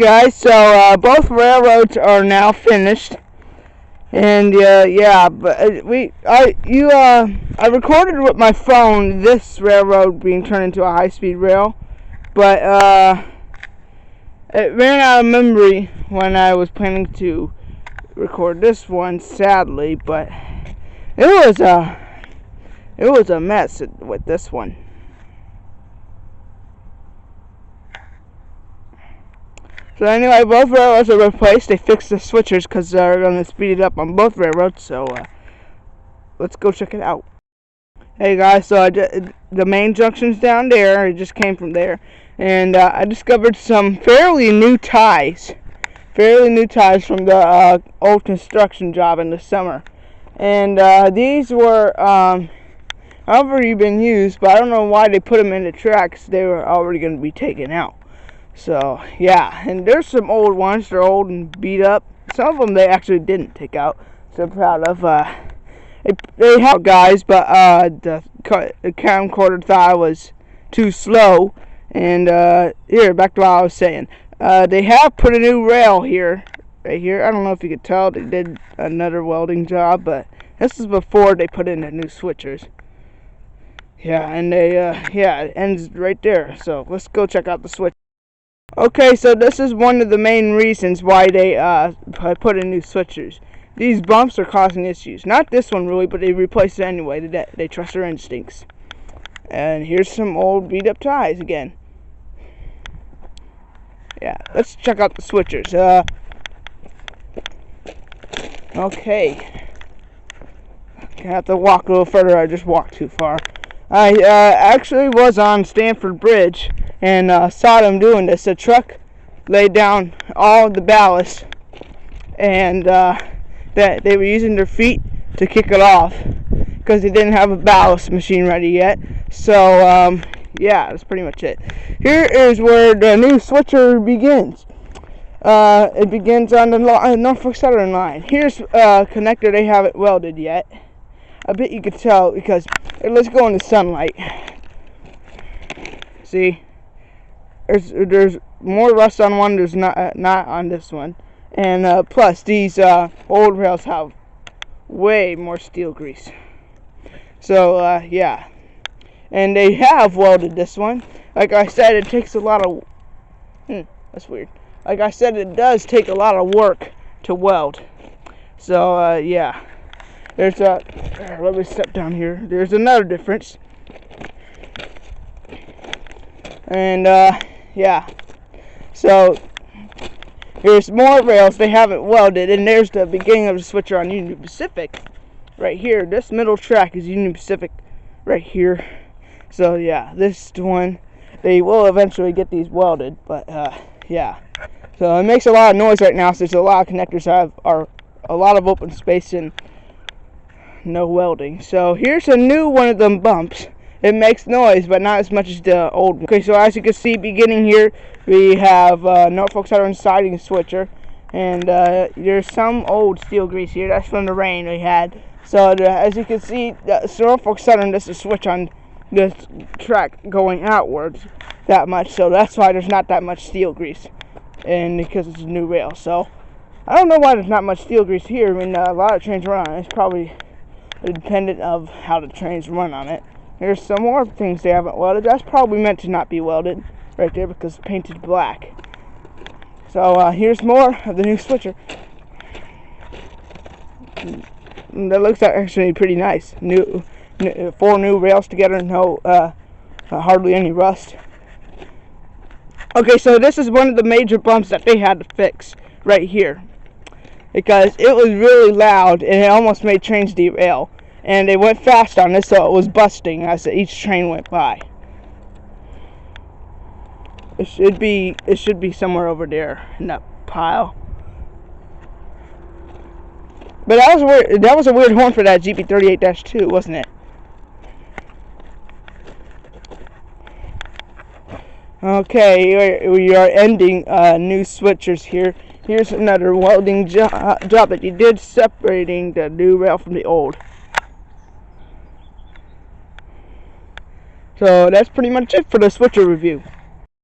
Guys, so both railroads are now finished, and yeah, but I recorded with my phone this railroad being turned into a high-speed rail, but it ran out of memory when I was planning to record this one, sadly. But it was a mess with this one. So anyway, both railroads are replaced. They fixed the switchers because they're going to speed it up on both railroads. So let's go check it out. Hey guys, so the main junction's down there. I just came from there, and I discovered some fairly new ties from the old construction job in the summer. And these were already been used, but I don't know why they put them in the tracks. They were already going to be taken out. So, yeah, and there's some old ones. They're old and beat up. Some of them they actually didn't take out, so I'm proud of. They helped guys, but the camcorder thought I was too slow. And here, back to what I was saying. They have put a new rail here, right here. I don't know if you could tell. They did another welding job, but this is before they put in the new switchers. Yeah, and it ends right there. So let's go check out the switch. Okay, so this is one of the main reasons why they put in new switchers. These bumps are causing issues. Not this one really, but they replaced it anyway. They trust their instincts. And here's some old beat up ties again. Yeah, let's check out the switchers. Okay. I have to walk a little further. I just walked too far. I actually was on Stanford Bridge and saw them doing this. A truck laid down all the ballast, and that they were using their feet to kick it off because they didn't have a ballast machine ready yet. So yeah, that's pretty much it. Here is where the new switcher begins. It begins on the Norfolk Southern line. Here's a connector. They haven't welded yet. I bet you could tell because let's go in the sunlight. See, there's more rust on one. There's not on this one, and plus these old rails have way more steel grease. So yeah, and they have welded this one. Like I said, it takes a lot of. That's weird. Like I said, it does take a lot of work to weld. So yeah. There's let me step down here. There's another difference. And yeah. So here's more rails they haven't welded, and there's the beginning of the switcher on Union Pacific. Right here. This middle track is Union Pacific right here. So yeah, this one they will eventually get these welded, but yeah. So it makes a lot of noise right now, so there's a lot of connectors are a lot of open space and no welding. So here's a new one of them bumps. It makes noise, but not as much as the old one. Okay, so as you can see, beginning here, we have Norfolk Southern siding switcher, and there's some old steel grease here. That's from the rain we had. So as you can see, Norfolk Southern doesn't switch on this track going outwards that much, so that's why there's not that much steel grease, and because it's a new rail. So I don't know why there's not much steel grease here. I mean, a lot of trains run on it. It's probably dependent of how the trains run on it. There's some more things they haven't welded. That's probably meant to not be welded right there because it's painted black. So here's more of the new switcher. That looks actually pretty nice. New 4 new rails together. No, hardly any rust. Okay, so this is one of the major bumps that they had to fix right here, because it was really loud and it almost made trains derail, and they went fast on this, so it was busting as each train went by. It should be somewhere over there in that pile. But that was a weird horn for that GP38-2, wasn't it? Okay, we are ending new switchers here. Here's another welding job that you did, separating the new rail from the old. So that's pretty much it for the switcher review.